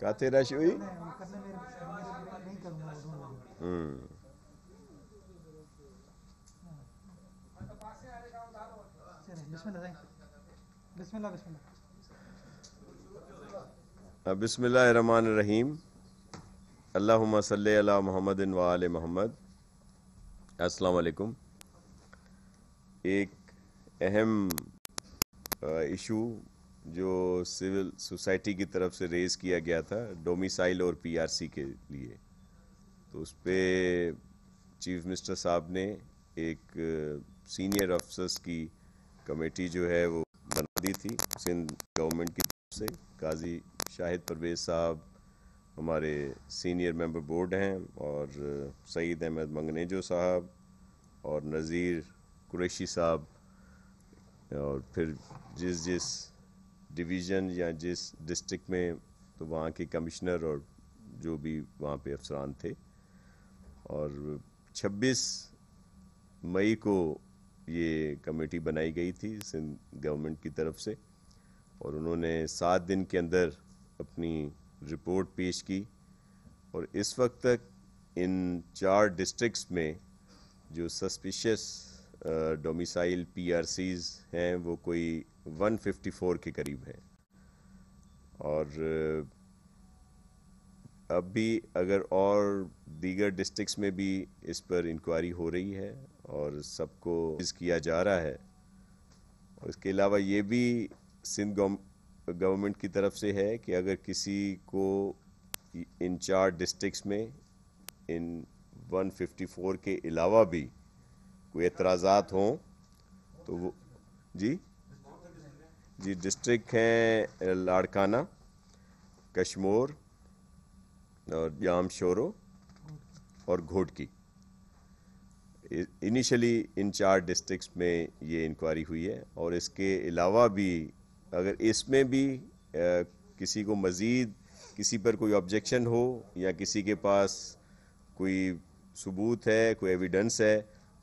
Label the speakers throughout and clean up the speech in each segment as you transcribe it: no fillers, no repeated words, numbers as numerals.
Speaker 1: क्या तेरा शुई?
Speaker 2: करने मेरे नहीं करूँगा वो ढूंढ लूँगा।
Speaker 1: हम्म।
Speaker 2: चलिए बिस्मिल्लाह बिस्मिल्लाह बिस्मिल्लाह।
Speaker 1: बिस्मिल्लाहिर्रहमानिर्रहीम। अल्लाहुम्मा सल्ली अला मुहम्मदिन व आले मोहम्मद। अस्सलाम वालेकुम। एक अहम इशू जो सिविल सोसाइटी की तरफ से रेज़ किया गया था डोमिसाइल और पीआरसी के लिए, तो उस पर चीफ मिनिस्टर साहब ने एक सीनियर अफसर्स की कमेटी जो है वो बना दी थी सिंध गवर्नमेंट की तरफ से। काजी शाहिद परवेज़ साहब हमारे सीनियर मेंबर बोर्ड हैं, और सईद अहमद मंगनेजो साहब और नज़ीर कुरैशी साहब, और फिर जिस जिस डिवीज़न या जिस डिस्ट्रिक्ट में, तो वहाँ के कमिश्नर और जो भी वहाँ पे अफसरान थे। और 26 मई को ये कमेटी बनाई गई थी सिंध गवर्नमेंट की तरफ से, और उन्होंने 7 दिन के अंदर अपनी रिपोर्ट पेश की। और इस वक्त तक इन 4 डिस्ट्रिक्ट्स में जो सस्पिशियस डोमिसाइल पीआरसीज हैं वो कोई 154 के करीब हैं। और अब भी अगर और दीगर डिस्ट्रिक्ट्स में भी इस पर इंक्वायरी हो रही है और सबको किया जा रहा है। और इसके अलावा ये भी सिंध गवर्नमेंट की तरफ से है कि अगर किसी को इन 4 डिस्ट्रिक्ट्स में इन 154 के अलावा भी कोई एतराज़ात हों तो वो जी जी डिस्ट्रिक्ट हैं लाड़काना, कश्मोर और जाम शोरो और घोटकी। इनिशियली इन 4 डिस्ट्रिक्ट्स में ये इंक्वायरी हुई है। और इसके अलावा भी अगर इसमें भी किसी को मज़ीद किसी पर कोई ऑब्जेक्शन हो या किसी के पास कोई सबूत है, कोई एविडेंस है,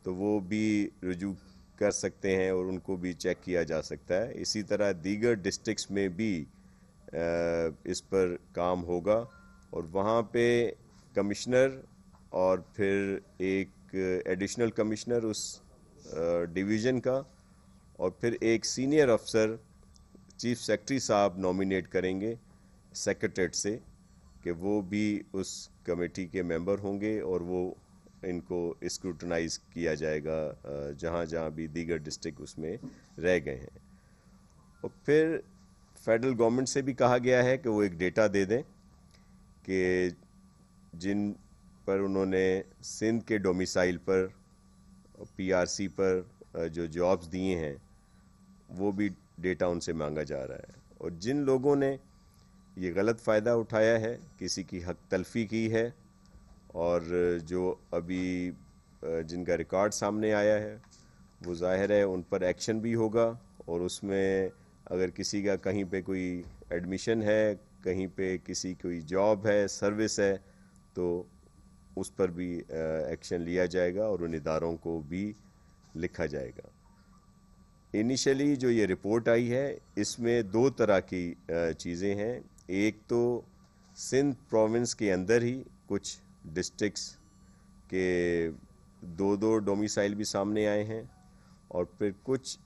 Speaker 1: तो वो भी रुजू कर सकते हैं और उनको भी चेक किया जा सकता है। इसी तरह दीगर डिस्ट्रिक्ट्स में भी इस पर काम होगा, और वहाँ पे कमिश्नर और फिर एक एडिशनल कमिश्नर उस डिवीज़न का, और फिर एक सीनियर अफसर चीफ सेक्रेटरी साहब नॉमिनेट करेंगे सेक्रेटरीट से कि वो भी उस कमेटी के मेंबर होंगे, और वो इनको स्क्रूटनाइज किया जाएगा जहाँ जहाँ भी दीगर डिस्ट्रिक्ट उसमें रह गए हैं। और फिर फेडरल गवर्नमेंट से भी कहा गया है कि वो एक डेटा दे दें कि जिन पर उन्होंने सिंध के डोमिसाइल पर पीआरसी पर जो जॉब्स दिए हैं वो भी डेटा उनसे मांगा जा रहा है। और जिन लोगों ने ये गलत फ़ायदा उठाया है, किसी की हक तलफ़ी की है, और जो अभी जिनका रिकॉर्ड सामने आया है, वो ज़ाहिर है उन पर एक्शन भी होगा। और उसमें अगर किसी का कहीं पे कोई एडमिशन है, कहीं पे किसी कोई जॉब है, सर्विस है, तो उस पर भी एक्शन लिया जाएगा और उन इदारों को भी लिखा जाएगा। इनिशियली जो ये रिपोर्ट आई है इसमें 2 तरह की चीज़ें हैं। एक तो सिंध प्रोविंस के अंदर ही कुछ डिस्ट्रिक्ट्स के 2-2 डोमिसाइल भी सामने आए हैं, और फिर कुछ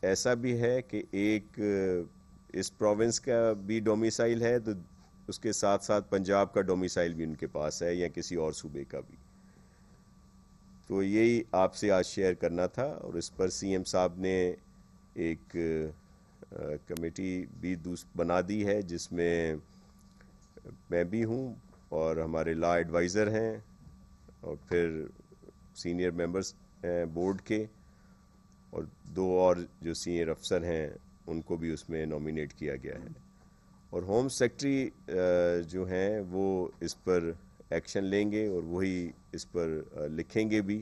Speaker 1: ऐसा भी है कि एक इस प्रोविंस का भी डोमिसाइल है, तो उसके साथ साथ पंजाब का डोमिसाइल भी उनके पास है या किसी और सूबे का भी। तो यही आपसे आज शेयर करना था। और इस पर सीएम साहब ने एक कमेटी भी बना दी है जिसमें मैं भी हूँ और हमारे लॉ एडवाइज़र हैं, और फिर सीनियर मेंबर्स हैं बोर्ड के, और 2 और जो सीनियर अफसर हैं उनको भी उसमें नॉमिनेट किया गया है। और होम सेक्रेटरी जो हैं वो इस पर एक्शन लेंगे और वही इस पर लिखेंगे भी,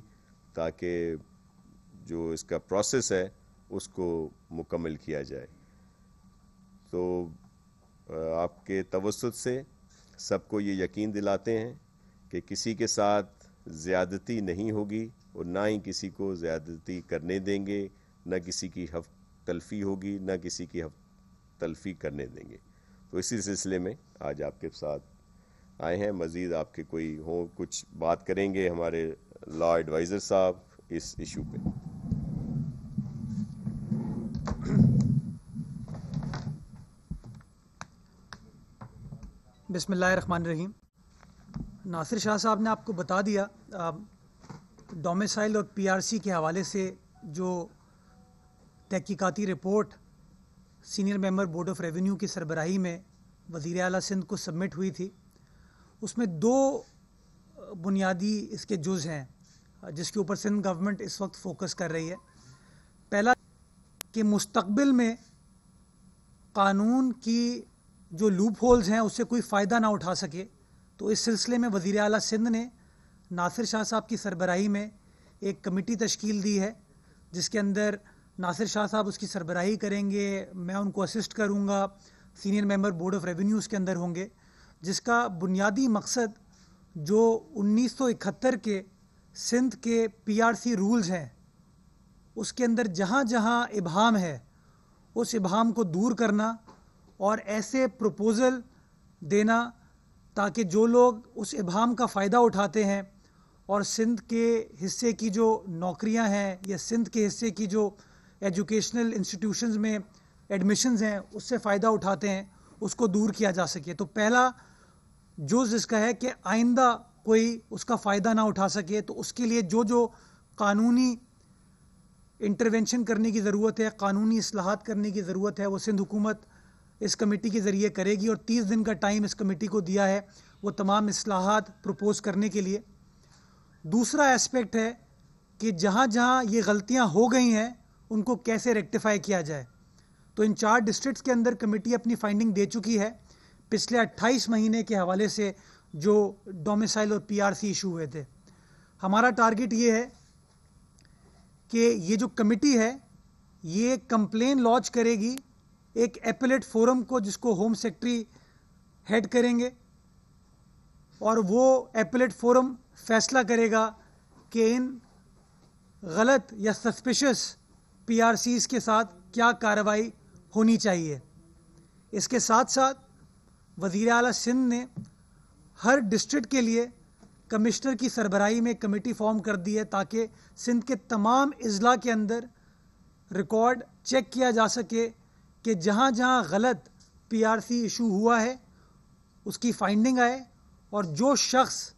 Speaker 1: ताकि जो इसका प्रोसेस है उसको मुकम्मल किया जाए। तो आपके तवज्जुद से सबको ये यकीन दिलाते हैं कि किसी के साथ ज़्यादती नहीं होगी और ना ही किसी को ज़्यादती करने देंगे, ना किसी की हक़ तलफ़ी होगी, ना किसी की हक़ तलफ़ी करने देंगे। तो इसी सिलसिले में आज आपके साथ आए हैं। मज़ीद आपके कोई हो कुछ बात करेंगे हमारे लॉ एडवाइज़र साहब इस इशू पे।
Speaker 2: बिस्मिल्लाहिर्रहमानिर्रहीम। नासिर शाह साहब ने आपको बता दिया डोमिसाइल और पीआरसी के हवाले से जो तहकीकाती report senior member board of revenue की सरबराही में वज़ीर आला सिंध को सबमिट हुई थी, उसमें दो बुनियादी इसके जुज़ हैं जिसके ऊपर सिंध गवर्नमेंट इस वक्त फोकस कर रही है। पहला कि मुस्तकबिल में कानून की जो लूप होल्स हैं उससे कोई फ़ायदा ना उठा सके, तो इस सिलसिले में वज़ीर आला सिंध ने नासिर शाह साहब की सरबराही में एक कमेटी तश्कील दी है, जिसके अंदर नासिर शाह साहब उसकी सरबराही करेंगे, मैं उनको असिस्ट करूँगा, senior member board of revenue उसके अंदर होंगे, जिसका बुनियादी मकसद जो 1971 के सिंध के पीआरसी रूल्स हैं उसके अंदर जहाँ जहाँ इबहम है उस इबहम को दूर करना और ऐसे प्रपोज़ल देना ताकि जो लोग उस इबहम का फ़ायदा उठाते हैं और सिंध के हिस्से की जो नौकरियां हैं या सिंध के हिस्से की जो एजुकेशनल इंस्टीट्यूशंस में एडमिशन्स हैं उससे फ़ायदा उठाते हैं, उसको दूर किया जा सके। तो पहला जुज़ इसका है कि आइंदा कोई उसका फ़ायदा ना उठा सके, तो उसके लिए जो जो कानूनी इंटरवेंशन करने की ज़रूरत है, कानूनी इस्लाहात करने की ज़रूरत है, वो सिंध हुकूमत इस कमेटी के ज़रिए करेगी और 30 दिन का टाइम इस कमेटी को दिया है वो तमाम इस्लाहात प्रपोज़ करने के लिए। दूसरा एस्पेक्ट है कि जहाँ जहाँ ये गलतियाँ हो गई हैं उनको कैसे रेक्टिफाई किया जाए। तो इन 4 डिस्ट्रिक्ट्स के अंदर कमेटी अपनी फाइंडिंग दे चुकी है पिछले 28 महीने के हवाले से जो डोमिसाइल और पीआरसी इशू हुए थे। हमारा टारगेट ये है कि ये जो कमेटी है ये कंप्लेन लॉन्च करेगी एक एपेलेट फोरम को, जिसको होम सेक्रेटरी हेड करेंगे, और वो एपेलेट फोरम फैसला करेगा कि इन गलत या सस्पिशियस पीआरसीज़ के साथ क्या कार्रवाई होनी चाहिए। इसके साथ साथ वज़ीर आला सिंध ने हर डिस्ट्रिक्ट के लिए कमिश्नर की सरबराही में कमेटी फॉर्म कर दी है ताकि सिंध के तमाम अजला के अंदर रिकॉर्ड चेक किया जा सके कि जहाँ जहाँ गलत पीआरसी इशू हुआ है उसकी फाइंडिंग आए, और जो शख्स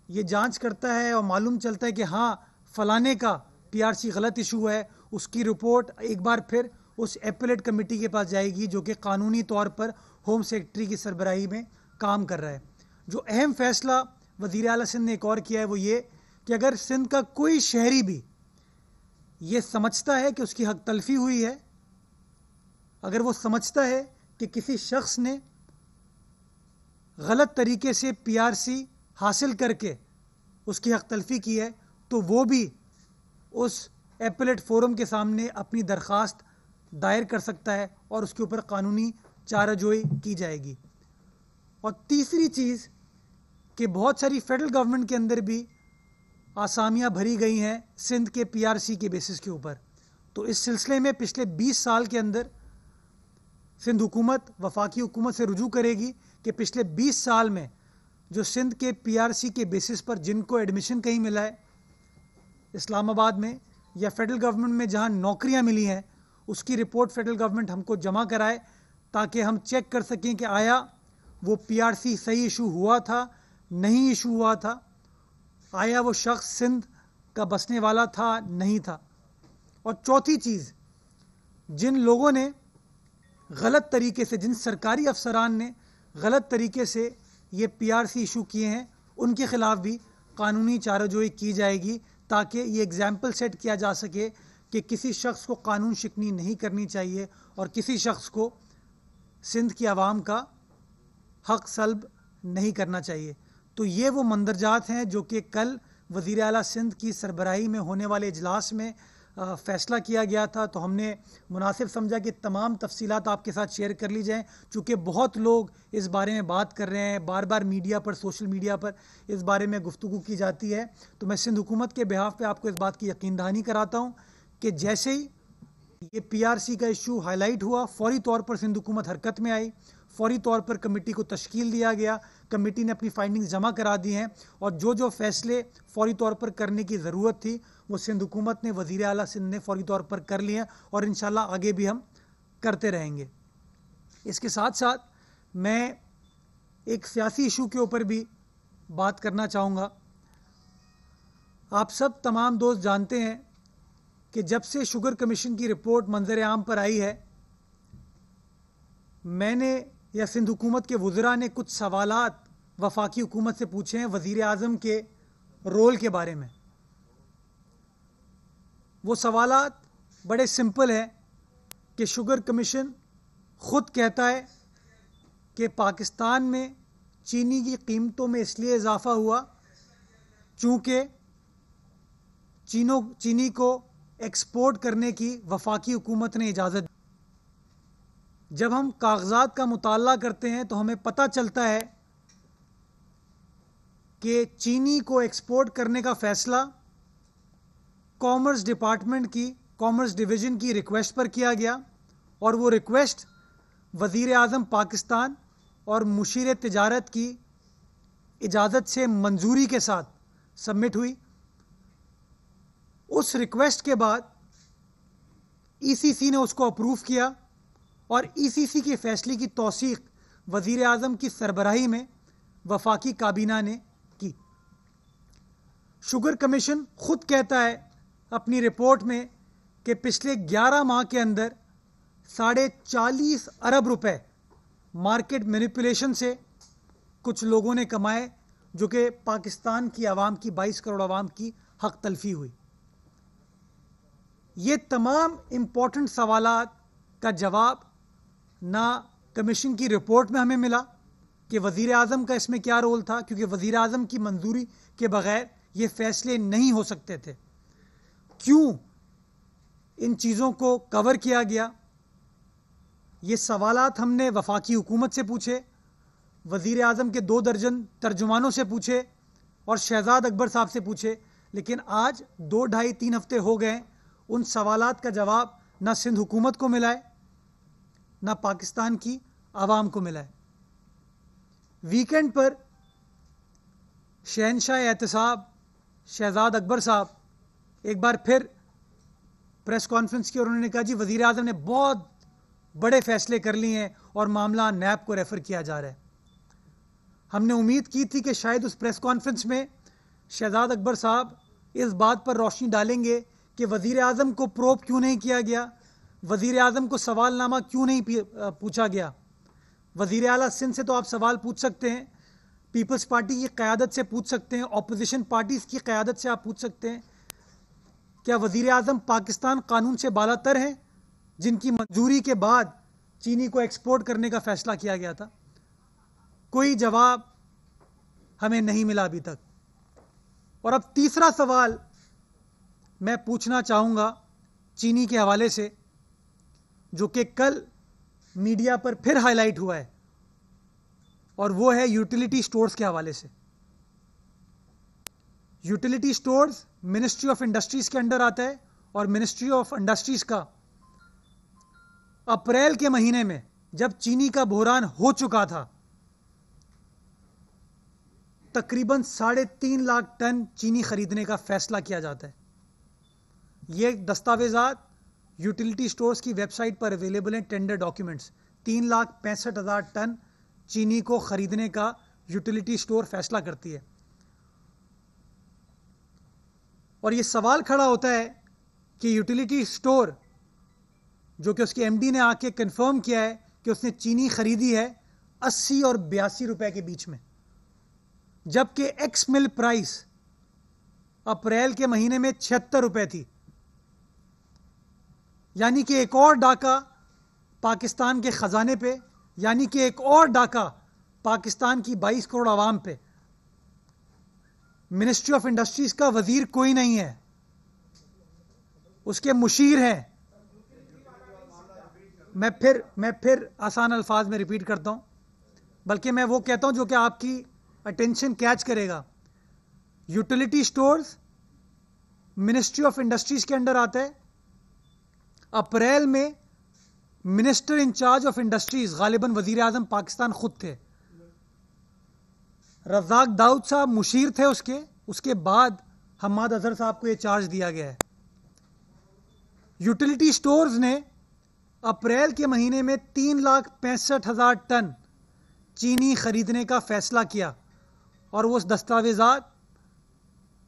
Speaker 2: ये जांच करता है और मालूम चलता है कि हाँ फलाने का पीआरसी गलत इशू हुआ है, उसकी रिपोर्ट एक बार फिर उस एपेलेट कमेटी के पास जाएगी जो कि कानूनी तौर पर होम सेक्रेटरी की सरबराही में काम कर रहा है। जो अहम फैसला वज़ीर आला सिंध ने एक और किया है वो ये कि अगर सिंध का कोई शहरी भी ये समझता है कि उसकी हक तलफी हुई है, अगर वो समझता है कि किसी शख्स ने गलत तरीके से पीआरसी हासिल करके उसकी हक तलफी की है, तो वो भी उस एपेलेट फोरम के सामने अपनी दरख्वास्त दायर कर सकता है और उसके ऊपर कानूनी चाराजोई की जाएगी। और तीसरी चीज़ कि बहुत सारी फेडरल गवर्नमेंट के अंदर भी आसामियाँ भरी गई हैं सिंध के पीआरसी के बेसिस के ऊपर। तो इस सिलसिले में पिछले 20 साल के अंदर सिंध हुकूमत वफाकी हुकूमत से रुजू करेगी कि पिछले 20 साल में जो सिंध के पीआरसी के बेसिस पर जिनको एडमिशन कहीं मिला है इस्लामाबाद में या फेडरल गवर्नमेंट में जहां नौकरियां मिली हैं, उसकी रिपोर्ट फेडरल गवर्नमेंट हमको जमा कराए ताकि हम चेक कर सकें कि आया वो पीआरसी सही इशू हुआ था, नहीं इशू हुआ था, आया वो शख्स सिंध का बसने वाला था, नहीं था। और चौथी चीज़, जिन लोगों ने गलत तरीके से, जिन सरकारी अफसरान ने गलत तरीके से ये पीआरसी इशू किए हैं, उनके खिलाफ भी कानूनी चाराजोई की जाएगी ताकि ये एग्जाम्पल सेट किया जा सके कि किसी शख्स को कानून शिकनी नहीं करनी चाहिए और किसी शख्स को सिंध की आवाम का हक सल्ब नहीं करना चाहिए। तो ये वो मंदरजात हैं जो कि कल वज़ीर आला सिंध की सरबराही में होने वाले इजलास में फ़ैसला किया गया था। तो हमने मुनासिब समझा कि तमाम तफसीलात आपके साथ शेयर कर ली जाएँ, चूँकि बहुत लोग इस बारे में बात कर रहे हैं, बार बार मीडिया पर, सोशल मीडिया पर इस बारे में गुफ्तगू की जाती है। तो मैं सिंध हुकूमत के बिहाफ पे आपको इस बात की यकीन दहानी कराता हूँ कि जैसे ही ये पीआरसी का इशू हाईलाइट हुआ, फौरी तौर पर सिंध हुकूमत हरकत में आई, फौरी तौर पर कमेटी को तश्कील दिया गया, कमेटी ने अपनी फाइंडिंग्स जमा करा दी हैं और जो जो फैसले फौरी तौर पर करने की ज़रूरत थी वो सिंध हुकूमत ने, वज़ीर आला सिंध ने फौरी तौर पर कर लिए हैं और इंशाल्लाह आगे भी हम करते रहेंगे। इसके साथ साथ मैं एक सियासी इशू के ऊपर भी बात करना चाहूँगा। आप सब तमाम दोस्त जानते हैं कि जब से शुगर कमीशन की रिपोर्ट मंजर आम पर आई है, मैंने या सिंध हुकूमत के वज़रा ने कुछ सवालात वफाकी हुकूमत से पूछे हैं वज़ीर आज़म के रोल के बारे में। वो सवालात बड़े सिंपल हैं कि शुगर कमीशन ख़ुद कहता है कि पाकिस्तान में चीनी की कीमतों में इसलिए इजाफ़ा हुआ चूँकि चीनी को एक्सपोर्ट करने की वफाकी हुकूमत ने इजाज़त। जब हम कागजात का मुताला करते हैं तो हमें पता चलता है कि चीनी को एक्सपोर्ट करने का फ़ैसला कॉमर्स डिपार्टमेंट की, कॉमर्स डिवीज़न की रिक्वेस्ट पर किया गया और वो रिक्वेस्ट वज़ीर आज़म पाकिस्तान और मुशीर तिजारत की इजाज़त से मंजूरी के साथ सबमिट हुई। उस रिक्वेस्ट के बाद ईसीसी ने उसको अप्रूव किया और ईसीसी के फैसले की तौसीक वज़ीर आज़म की सरबराही में वफाकी काबीना ने की। शुगर कमीशन खुद कहता है अपनी रिपोर्ट में कि पिछले 11 माह के अंदर 40.5 अरब रुपए मार्केट मैनिपुलेशन से कुछ लोगों ने कमाए, जो कि पाकिस्तान की आवाम की 22 करोड़ आवाम की हक तलफी हुई। ये तमाम इम्पोर्टेंट सवालात का जवाब ना कमीशन की रिपोर्ट में हमें मिला कि वज़ीर आज़म का इसमें क्या रोल था, क्योंकि वज़ीर आज़म की मंजूरी के बगैर ये फ़ैसले नहीं हो सकते थे। क्यों इन चीज़ों को कवर किया गया, ये सवालात हमने वफाकी हुकूमत से पूछे, वज़ीर आज़म के 2 दर्जन तर्जुमानों से पूछे और शहजाद अकबर साहब से पूछे, लेकिन आज 2, 2.5, 3 हफ्ते हो गए, उन सवालात का जवाब ना सिंध हुकूमत को मिला है ना पाकिस्तान की आवाम को मिला है। वीकेंड पर शहनशाह एहतसाब शहजाद अकबर साहब एक बार फिर प्रेस कॉन्फ्रेंस की और उन्होंने कहा जी वज़ीर आज़म ने बहुत बड़े फैसले कर लिए हैं और मामला नैब को रेफ़र किया जा रहा है। हमने उम्मीद की थी कि शायद उस प्रेस कॉन्फ्रेंस में शहजाद अकबर साहब इस बात पर रोशनी डालेंगे कि वज़ीर आज़म को प्रोब क्यों नहीं किया गया, वज़ीर आज़म को सवालनामा क्यों नहीं पूछा गया। वज़ीर आला सिंध से तो आप सवाल पूछ सकते हैं, पीपल्स पार्टी की क़यादत से पूछ सकते हैं, ऑपोजिशन पार्टीज़ की क़यादत से आप पूछ सकते हैं। क्या वज़ीर आज़म पाकिस्तान कानून से बालातर हैं जिनकी मंजूरी के बाद चीनी को एक्सपोर्ट करने का फ़ैसला किया गया था? कोई जवाब हमें नहीं मिला अभी तक। और अब तीसरा सवाल मैं पूछना चाहूँगा चीनी के हवाले से, जो कि कल मीडिया पर फिर हाईलाइट हुआ है, और वो है यूटिलिटी स्टोर्स के हवाले से। Utility stores ministry of industries के अंडर आता है और मिनिस्ट्री ऑफ इंडस्ट्रीज़ का अप्रैल के महीने में जब चीनी का बहरान हो चुका था, तकरीबन 3.5 लाख टन चीनी खरीदने का फैसला किया जाता है। ये दस्तावेजात यूटिलिटी स्टोर्स की वेबसाइट पर अवेलेबल हैं, टेंडर डॉक्यूमेंट्स। 3,65,000 टन चीनी को खरीदने का यूटिलिटी स्टोर फैसला करती है। और ये सवाल खड़ा होता है कि यूटिलिटी स्टोर, जो कि उसके एमडी ने आके कंफर्म किया है कि उसने चीनी खरीदी है 80 और 82 रुपए के बीच में, जबकि एक्स मिल प्राइस अप्रैल के महीने में 76 रुपए थी। यानी कि एक और डाका पाकिस्तान के ख़जाने पे, यानी कि एक और डाका पाकिस्तान की 22 करोड़ आवाम पे। मिनिस्ट्री ऑफ इंडस्ट्रीज का वजीर कोई नहीं है, उसके मुशीर हैं। मैं फिर आसान अल्फाज में रिपीट करता हूं, बल्कि मैं वो कहता हूं जो कि आपकी अटेंशन कैच करेगा। Utility stores ministry of industries के अंडर आता है। अप्रैल में मिनिस्टर इंचार्ज ऑफ इंडस्ट्रीज गालिबन वजीर आजम पाकिस्तान खुद थे, रज़ाक दाऊद साहब मुशीर थे उसके बाद हम्माद अजहर साहब को यह चार्ज दिया गया है। यूटिलिटी स्टोर्स ने अप्रैल के महीने में 3,65,000 टन चीनी खरीदने का फैसला किया और वो दस्तावेजात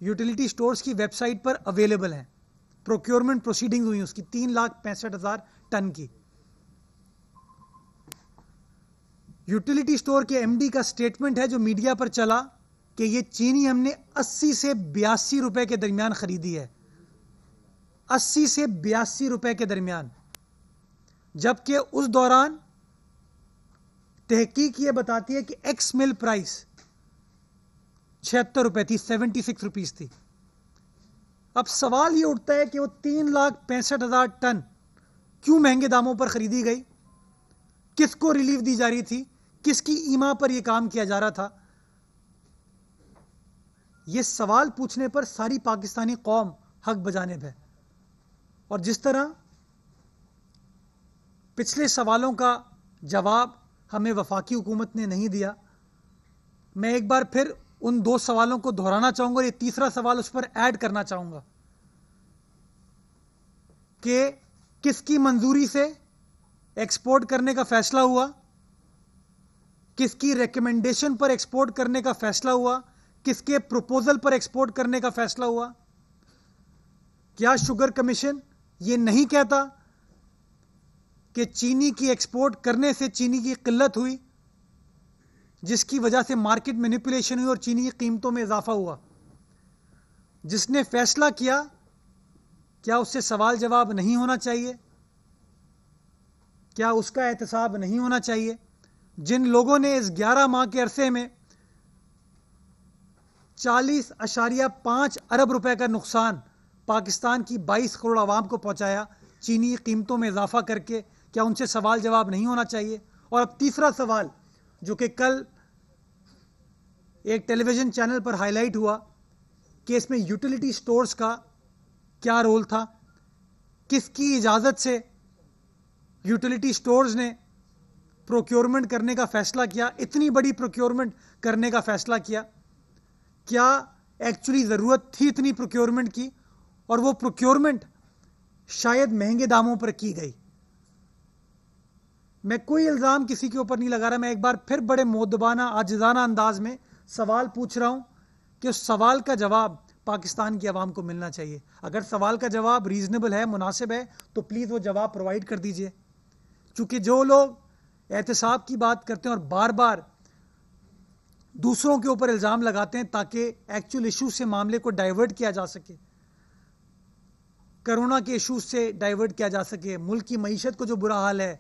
Speaker 2: यूटिलिटी स्टोर्स की वेबसाइट पर अवेलेबल हैं। प्रोक्योरमेंट प्रोसीडिंग हुई उसकी 3,65,000 टन की। यूटिलिटी स्टोर के एमडी का स्टेटमेंट है जो मीडिया पर चला कि ये चीनी हमने 80 से 82 रुपए के दरमियान खरीदी है, 80 से 82 रुपए के दरमियान, जबकि उस दौरान तहकीक ये बताती है कि एक्स मिल प्राइस 76 रुपए थी, 76 रुपीज थी। अब सवाल ये उठता है कि वो 3,65,000 टन क्यों महंगे दामों पर खरीदी गई, किसको रिलीफ दी जा रही थी, किसकी ईमा पर यह काम किया जा रहा था। यह सवाल पूछने पर सारी पाकिस्तानी कौम हक बजानिब है। और जिस तरह पिछले सवालों का जवाब हमें वफाकी हुकूमत ने नहीं दिया, मैं एक बार फिर उन 2 सवालों को दोहराना चाहूंगा और ये तीसरा सवाल उस पर ऐड करना चाहूंगा कि किसकी मंजूरी से एक्सपोर्ट करने का फैसला हुआ, किसकी रिकमेंडेशन पर एक्सपोर्ट करने का फैसला हुआ, किसके प्रपोजल पर एक्सपोर्ट करने का फैसला हुआ। क्या शुगर कमीशन ये नहीं कहता कि चीनी की एक्सपोर्ट करने से चीनी की किल्लत हुई, जिसकी वजह से मार्केट मैनिपुलेशन हुई और चीनी की कीमतों में इजाफा हुआ। जिसने फैसला किया, क्या उससे सवाल जवाब नहीं होना चाहिए, क्या उसका एहतसाब नहीं होना चाहिए। जिन लोगों ने इस 11 माह के अरसे में 40.5 अरब रुपए का नुकसान पाकिस्तान की 22 करोड़ आवाम को पहुंचाया चीनी की कीमतों में इजाफा करके, क्या उनसे सवाल जवाब नहीं होना चाहिए। और अब तीसरा सवाल जो कि कल एक टेलीविजन चैनल पर हाईलाइट हुआ कि इसमें यूटिलिटी स्टोर्स का क्या रोल था, किसकी इजाजत से यूटिलिटी स्टोर्स ने प्रोक्योरमेंट करने का फैसला किया, इतनी बड़ी प्रोक्योरमेंट करने का फैसला किया, क्या एक्चुअली जरूरत थी इतनी प्रोक्योरमेंट की, और वो प्रोक्योरमेंट शायद महंगे दामों पर की गई। मैं कोई इल्जाम किसी के ऊपर नहीं लगा रहा, मैं एक बार फिर बड़े मुअद्दबाना आजिज़ाना अंदाज में सवाल पूछ रहा हूं कि उस सवाल का जवाब पाकिस्तान की आवाम को मिलना चाहिए। अगर सवाल का जवाब रीजनेबल है, मुनासिब है, तो प्लीज वो जवाब प्रोवाइड कर दीजिए। क्योंकि जो लोग एहतसाब की बात करते हैं और बार बार दूसरों के ऊपर इल्जाम लगाते हैं ताकि एक्चुअल इशू से मामले को डाइवर्ट किया जा सके, कोरोना के इशूज से डाइवर्ट किया जा सके, मुल्क की मईशत को जो बुरा हाल है,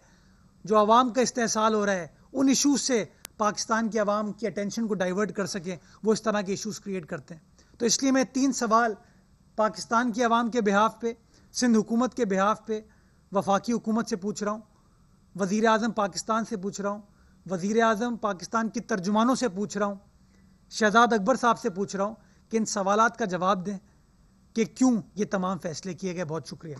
Speaker 2: जो आवाम का इस्तेहसाल हो रहा है, उन इशूज से पाकिस्तान की आवाम की अटेंशन को डाइवर्ट कर सके, वो इस तरह के इशूज क्रिएट करते हैं। तो इसलिए मैं 3 सवाल पाकिस्तान की आवाम के बिहाफ पे, सिंध हुकूमत के बिहाफ पे, वफाकी हुकूमत से पूछ रहा हूँ, वज़ीर आज़म पाकिस्तान से पूछ रहा हूँ, वज़ीर आज़म पाकिस्तान की तर्जुमानों से पूछ रहा हूँ, शहजाद अकबर साहब से पूछ रहा हूँ कि इन सवालात का जवाब दें कि क्यों ये तमाम फैसले किए गए। बहुत शुक्रिया।